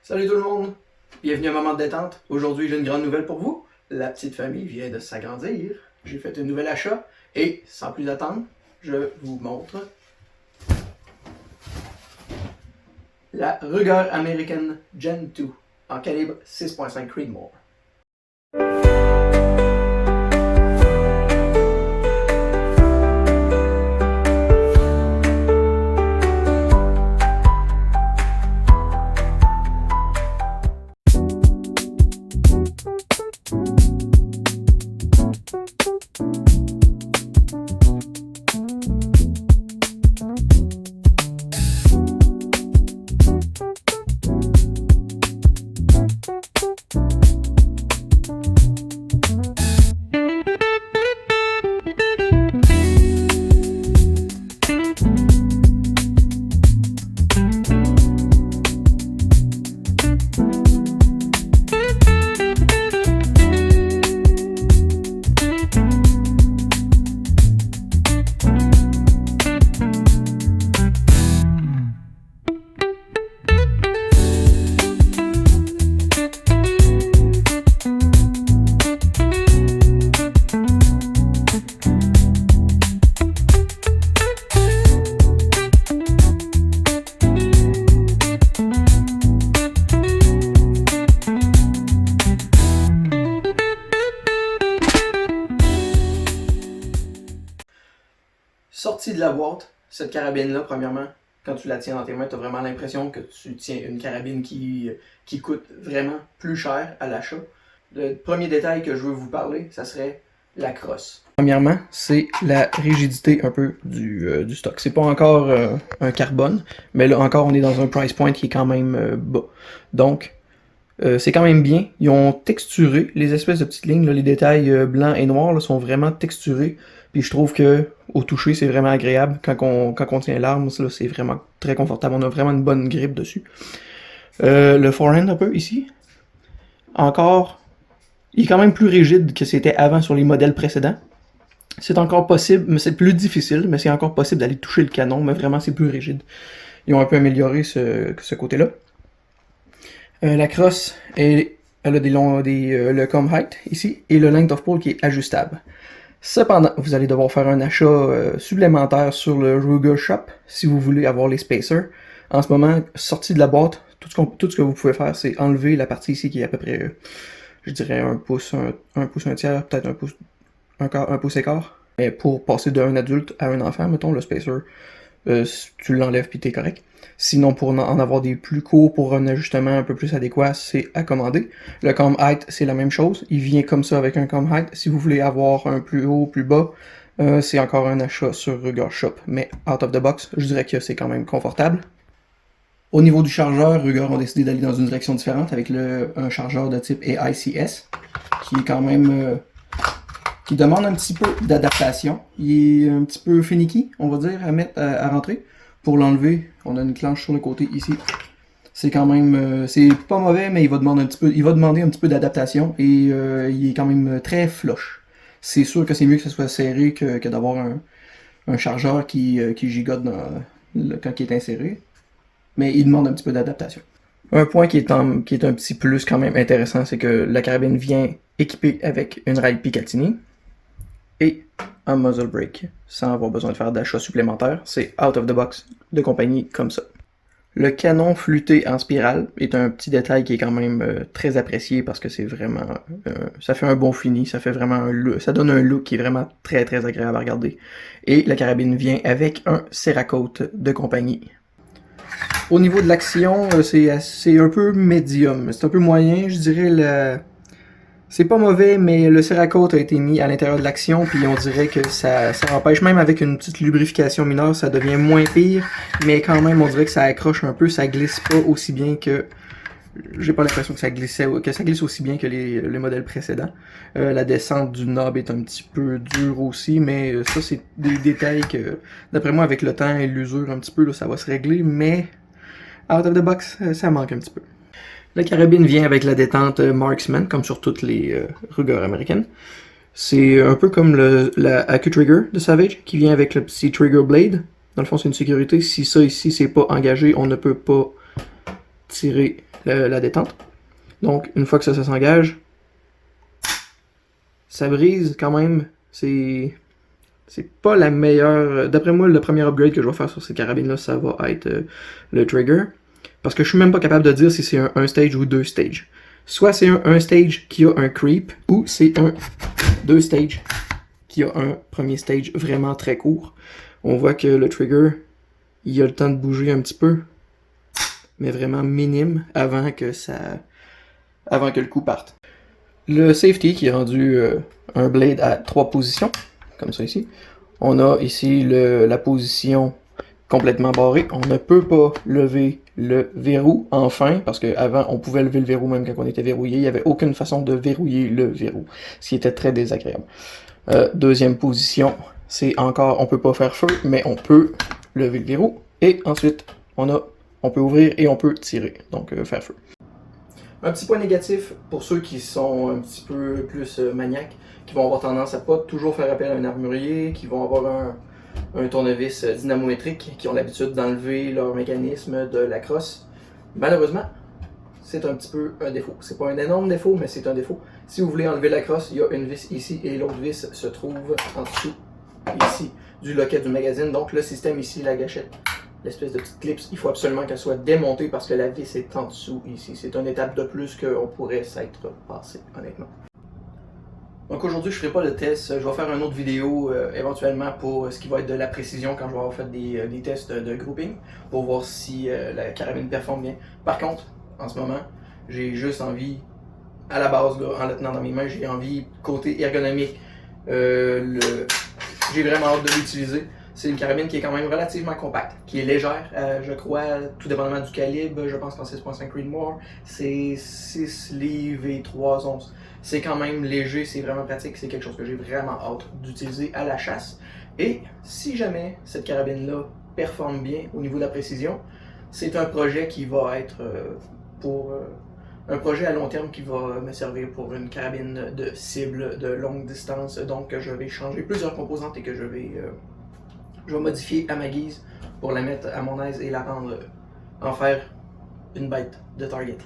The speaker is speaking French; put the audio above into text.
Salut tout le monde! Bienvenue à Moment de détente. Aujourd'hui, j'ai une grande nouvelle pour vous. La petite famille vient de s'agrandir. J'ai fait un nouvel achat et, sans plus attendre, je vous montre la Ruger American Gen 2 en calibre 6.5 Creedmoor. Sortie de la boîte, cette carabine-là, premièrement, quand tu la tiens dans tes mains, tu as vraiment l'impression que tu tiens une carabine qui coûte vraiment plus cher à l'achat. Le premier détail que je veux vous parler, ça serait la crosse. Premièrement, c'est la rigidité un peu du stock. C'est pas encore un carbone, mais là encore, on est dans un price point qui est quand même bas. Donc, c'est quand même bien. Ils ont texturé les espèces de petites lignes, là, les détails blancs et noirs là, sont vraiment texturés. Puis je trouve que au toucher, c'est vraiment agréable. Quand on tient l'arme, c'est vraiment très confortable. On a vraiment une bonne grippe dessus. Le forehand un peu ici. Encore, il est quand même plus rigide que c'était avant sur les modèles précédents. C'est encore possible, mais c'est plus difficile, mais c'est encore possible d'aller toucher le canon, mais vraiment c'est plus rigide. Ils ont un peu amélioré ce côté-là. La crosse, elle a le comb height ici, et le length of pull qui est ajustable. Cependant, vous allez devoir faire un achat supplémentaire sur le Ruger Shop si vous voulez avoir les spacers. En ce moment, sorti de la boîte, tout ce que vous pouvez faire, c'est enlever la partie ici qui est à peu près, je dirais, un pouce, un tiers, peut-être un pouce et quart. Mais pour passer d'un adulte à un enfant, mettons, le spacer, tu l'enlèves puis t'es correct. Sinon, pour en avoir des plus courts, pour un ajustement un peu plus adéquat, c'est à commander. Le comb height, c'est la même chose. Il vient comme ça avec un comb height. Si vous voulez avoir un plus haut, plus bas, c'est encore un achat sur Ruger Shop. Mais out of the box, je dirais que c'est quand même confortable. Au niveau du chargeur, Ruger ont décidé d'aller dans une direction différente avec un chargeur de type AICS, qui est quand même... qui demande un petit peu d'adaptation. Il est un petit peu finicky, on va dire, à rentrer. Pour l'enlever, on a une clenche sur le côté ici. C'est quand même, c'est pas mauvais, mais il va demander un petit peu d'adaptation et il est quand même très flush. C'est sûr que c'est mieux que ce soit serré que d'avoir un chargeur qui gigote quand il est inséré. Mais il demande un petit peu d'adaptation. Un point qui est un petit plus quand même intéressant, c'est que la carabine vient équipée avec une rail Picatinny et un muzzle brake, sans avoir besoin de faire d'achat supplémentaire. C'est out of the box de compagnie comme ça. Le canon flûté en spirale est un petit détail qui est quand même très apprécié parce que c'est vraiment... ça fait un bon fini, ça fait vraiment ça donne un look qui est vraiment très très agréable à regarder. Et la carabine vient avec un Cerakote de compagnie. Au niveau de l'action, c'est un peu médium, c'est un peu moyen, je dirais. C'est pas mauvais, mais le Cerakote a été mis à l'intérieur de l'action, puis on dirait que ça empêche, même avec une petite lubrification mineure, ça devient moins pire, mais quand même, on dirait que ça accroche un peu, ça glisse pas aussi bien que... J'ai pas l'impression que ça glisse aussi bien que les modèles précédents. La descente du knob est un petit peu dure aussi, mais ça, c'est des détails que, d'après moi, avec le temps et l'usure un petit peu, là, ça va se régler, mais out of the box, ça manque un petit peu. La carabine vient avec la détente Marksman, comme sur toutes les Ruger américaines. C'est un peu comme la AccuTrigger de Savage, qui vient avec le petit Trigger Blade. Dans le fond, c'est une sécurité. Si ça ici, c'est pas engagé, on ne peut pas tirer la détente. Donc, une fois que ça s'engage, ça brise quand même. C'est pas la meilleure... D'après moi, le premier upgrade que je vais faire sur ces carabines-là, ça va être le trigger. Parce que je suis même pas capable de dire si c'est un stage ou 2 stages. Soit c'est un stage qui a un creep, ou c'est un 2 stages qui a un premier stage vraiment très court. On voit que le trigger, il a le temps de bouger un petit peu, mais vraiment minime avant que le coup parte. Le safety qui est rendu un blade à 3 positions, comme ça ici. On a ici la position complètement barrée. On ne peut pas lever le verrou, enfin, parce qu'avant, on pouvait lever le verrou même quand on était verrouillé. Il n'y avait aucune façon de verrouiller le verrou, ce qui était très désagréable. Deuxième position, c'est encore, on peut pas faire feu, mais on peut lever le verrou. Et ensuite, on peut ouvrir et on peut tirer, donc faire feu. Un petit point négatif pour ceux qui sont un petit peu plus maniaques, qui vont avoir tendance à pas toujours faire appel à un armurier, qui vont avoir un tournevis dynamométrique, qui ont l'habitude d'enlever leur mécanisme de la crosse. Malheureusement, c'est un petit peu un défaut. C'est pas un énorme défaut, mais c'est un défaut. Si vous voulez enlever la crosse, il y a une vis ici et l'autre vis se trouve en dessous, ici, du loquet du magazine. Donc le système ici, la gâchette, l'espèce de petite clips, il faut absolument qu'elle soit démontée parce que la vis est en dessous ici. C'est une étape de plus qu'on pourrait s'être passé, honnêtement. Donc aujourd'hui, je ne ferai pas le test. Je vais faire une autre vidéo éventuellement pour ce qui va être de la précision quand je vais avoir fait des tests de grouping pour voir si la carabine performe bien. Par contre, en ce moment, j'ai juste envie, à la base, là, en le tenant dans mes mains, j'ai envie, côté ergonomique, j'ai vraiment hâte de l'utiliser. C'est une carabine qui est quand même relativement compacte, qui est légère, je crois, tout dépendamment du calibre. Je pense qu'en 6.5 Creedmoor, c'est 6 livres et 3 onces. C'est quand même léger, c'est vraiment pratique, c'est quelque chose que j'ai vraiment hâte d'utiliser à la chasse. Et si jamais cette carabine-là performe bien au niveau de la précision, c'est un projet qui va être un projet à long terme qui va me servir pour une carabine de cible de longue distance. Donc je vais changer plusieurs composantes et que je vais modifier à ma guise pour la mettre à mon aise et la rendre en faire une bête de target.